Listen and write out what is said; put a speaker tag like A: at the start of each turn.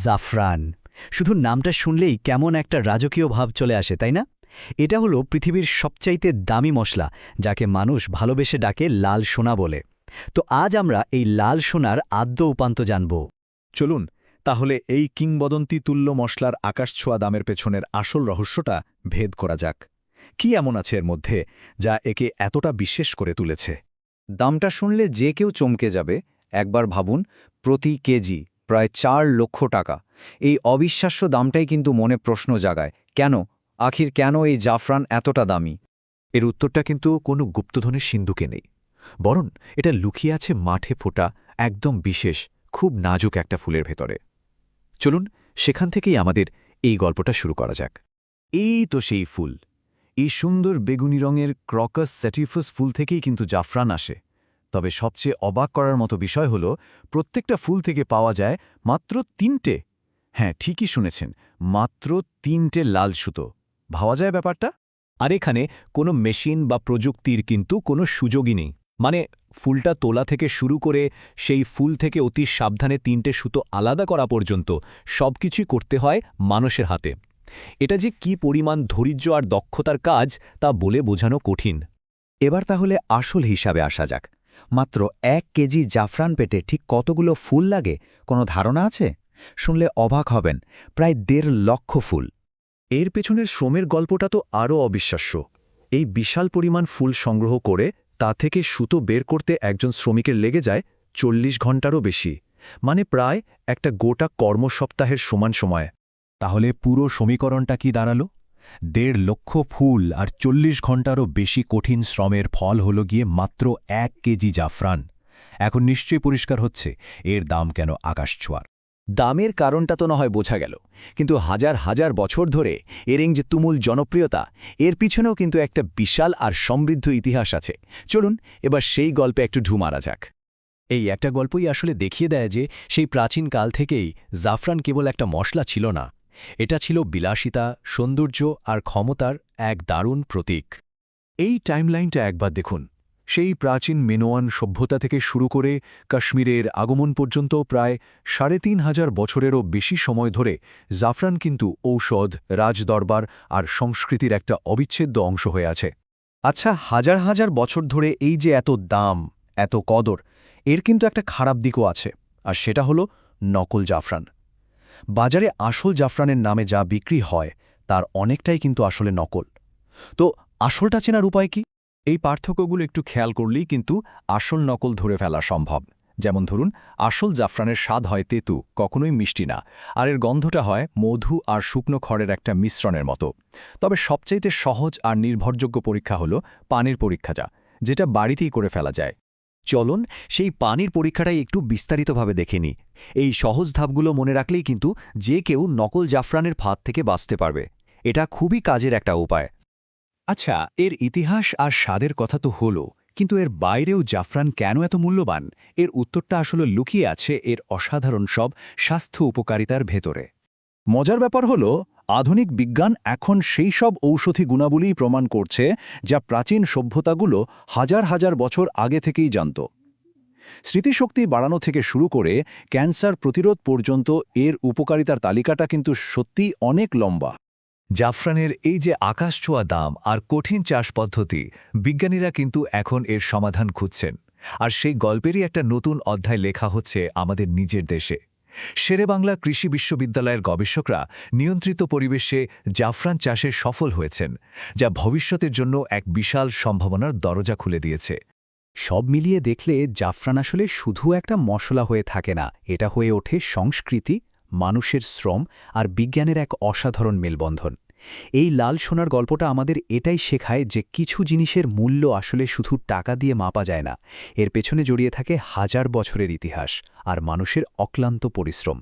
A: জাফরান। শুধু নামটা শুনলেই কেমন একটা রাজকীয় ভাব চলে আসে, তাই না? এটা হলো পৃথিবীর সবচাইতে দামি মশলা, যাকে মানুষ ভালোবেসে ডাকে লাল সোনা বলে। তো আজ আমরা এই লাল সোনার আদ্য উপান্ত জানব।
B: চলুন তাহলে এই কিংবদন্তি তুল্য মশলার আকাশছোঁয়া দামের পেছনের আসল রহস্যটা ভেদ করা যাক। কি এমন আছে এর মধ্যে যা একে এতটা বিশেষ করে তুলেছে?
C: দামটা শুনলে যে কেউ চমকে যাবে। একবার ভাবুন, প্রতি কেজি প্রায় ৪ লক্ষ টাকা। এই অবিশ্বাস্য দামটাই কিন্তু মনে প্রশ্ন জাগায়, কেন এই জাফরান এতটা দামি?
B: এর উত্তরটা কিন্তু কোনো গুপ্তধনের সিন্ধুকে নেই, বরং এটা লুকিয়ে আছে মাঠে ফোটা একদম বিশেষ, খুব নাজুক একটা ফুলের ভেতরে। চলুন সেখান থেকেই আমাদের এই গল্পটা শুরু করা যাক। এই তো সেই ফুল। এই সুন্দর বেগুনি রঙের ক্রকাস স্যাটিফাস ফুল থেকেই কিন্তু জাফরান আসে। তবে সবচেয়ে অবাক করার মতো বিষয় হল, প্রত্যেকটা ফুল থেকে পাওয়া যায় মাত্র ৩টে। হ্যাঁ, ঠিকই শুনেছেন, মাত্র ৩টে লাল সুতো। ভাবা যায় ব্যাপারটা? আর এখানে কোনো মেশিন বা প্রযুক্তির কিন্তু কোনো সুযোগই নেই। মানে ফুলটা তোলা থেকে শুরু করে সেই ফুল থেকে অতি সাবধানে ৩টে সুতো আলাদা করা পর্যন্ত সবকিছুই করতে হয় মানুষের হাতে। এটা যে কি পরিমাণ ধৈর্য আর দক্ষতার কাজ তা বলে বোঝানো কঠিন।
C: এবার তাহলে আসল হিসাবে আসা যাক। মাত্র ১ কেজি জাফরান পেটে ঠিক কতগুলো ফুল লাগে, কোনো ধারণা আছে? শুনলে অবাক হবেন, প্রায় ১.৫ লক্ষ ফুল।
B: এর পেছনের শ্রমের গল্পটা তো আরও অবিশ্বাস্য। এই বিশাল পরিমাণ ফুল সংগ্রহ করে তা থেকে সুতো বের করতে একজন শ্রমিকের লেগে যায় ৪০ ঘণ্টারও বেশি, মানে প্রায় একটা গোটা কর্মসপ্তাহের সমান সময়। তাহলে পুরো সমীকরণটা কি দাঁড়ালো? ১.৫ লক্ষ ফুল আর ৪০ ঘণ্টারও বেশি কঠিন শ্রমের ফল হল গিয়ে মাত্র ১ কেজি জাফরান। এখন নিশ্চয়ই পরিষ্কার হচ্ছে এর দাম কেন আকাশছোঁয়ার।
A: দামের কারণটা তো না হয় বোঝা গেল, কিন্তু হাজার হাজার বছর ধরে এর যে তুমুল জনপ্রিয়তা, এর পিছনেও কিন্তু একটা বিশাল আর সমৃদ্ধ ইতিহাস আছে। চলুন এবার সেই গল্পে একটু ঢু মারা যাক।
B: এই একটা গল্পই আসলে দেখিয়ে দেয় যে সেই প্রাচীন কাল থেকেই জাফরান কেবল একটা মশলা ছিল না, এটা ছিল বিলাসিতা, সৌন্দর্য আর ক্ষমতার এক দারুণ প্রতীক। এই টাইমলাইনটা একবার দেখুন। সেই প্রাচীন মেনোয়ান সভ্যতা থেকে শুরু করে কাশ্মীরের আগমন পর্যন্ত প্রায় ৩৫০০ বছরেরও বেশি সময় ধরে জাফরান কিন্তু ঔষধ, রাজদরবার আর সংস্কৃতির একটা অবিচ্ছেদ্য অংশ হয়ে আছে।
C: আচ্ছা, হাজার হাজার বছর ধরে এই যে এত দাম, এত কদর, এর কিন্তু একটা খারাপ দিকও আছে, আর সেটা হলো নকল জাফরান। বাজারে আসল জাফরানের নামে যা বিক্রি হয় তার অনেকটাই কিন্তু আসলে নকল। তো আসলটা চেনার উপায় কি?
B: এই পার্থক্যগুলো একটু খেয়াল করলেই কিন্তু আসল নকল ধরে ফেলা সম্ভব। যেমন ধরুন, আসল জাফরানের স্বাদ হয় তেঁতু, কখনোই মিষ্টি না, আর এর গন্ধটা হয় মধু আর শুকনো খড়ের একটা মিশ্রণের মতো। তবে সবচাইতে সহজ আর নির্ভরযোগ্য পরীক্ষা হলো পানির পরীক্ষা, যেটা বাড়িতেই করে ফেলা যায়।
A: চলুন সেই পানির পরীক্ষাটাই একটু বিস্তারিতভাবে দেখে নিই। এই সহজ ধাপগুলো মনে রাখলেই কিন্তু যে কেউ নকল জাফরানের ফাঁদ থেকে বাঁচতে পারবে। এটা খুবই কাজের একটা উপায়।
B: আচ্ছা, এর ইতিহাস আর স্বাদের কথা তো হলো, কিন্তু এর বাইরেও জাফরান কেন এত মূল্যবান? এর উত্তরটা আসলে লুকিয়ে আছে এর অসাধারণ সব স্বাস্থ্য উপকারিতার ভেতরে। মজার ব্যাপার হলো, আধুনিক বিজ্ঞান এখন সেই সব ঔষধি গুণাবলীই প্রমাণ করছে যা প্রাচীন সভ্যতাগুলো হাজার হাজার বছর আগে থেকেই জানত। স্মৃতিশক্তি বাড়ানো থেকে শুরু করে ক্যান্সার প্রতিরোধ পর্যন্ত এর উপকারিতার তালিকাটা কিন্তু সত্যিই অনেক লম্বা। জাফরানের এই যে আকাশছোঁয়া দাম আর কঠিন চাষ পদ্ধতি, বিজ্ঞানীরা কিন্তু এখন এর সমাধান খুঁজছেন। আর সেই গল্পেরই একটা নতুন অধ্যায় লেখা হচ্ছে আমাদের নিজের দেশে। শেরেবাংলা কৃষি বিশ্ববিদ্যালয়ের গবেষকরা নিয়ন্ত্রিত পরিবেশে জাফরান চাষে সফল হয়েছেন, যা ভবিষ্যতের জন্য এক বিশাল সম্ভাবনার দরজা খুলে দিয়েছে।
A: সব মিলিয়ে দেখলে জাফরান আসলে শুধু একটা মশলা হয়ে থাকে না, এটা হয়ে ওঠে সংস্কৃতি, মানুষের শ্রম আর বিজ্ঞানের এক অসাধারণ মেলবন্ধন। এই লাল সোনার গল্পটা আমাদের এটাই শেখায় যে কিছু জিনিসের মূল্য আসলে শুধু টাকা দিয়ে মাপা যায় না, এর পেছনে জড়িয়ে থাকে হাজার বছরের ইতিহাস আর মানুষের অক্লান্ত পরিশ্রম।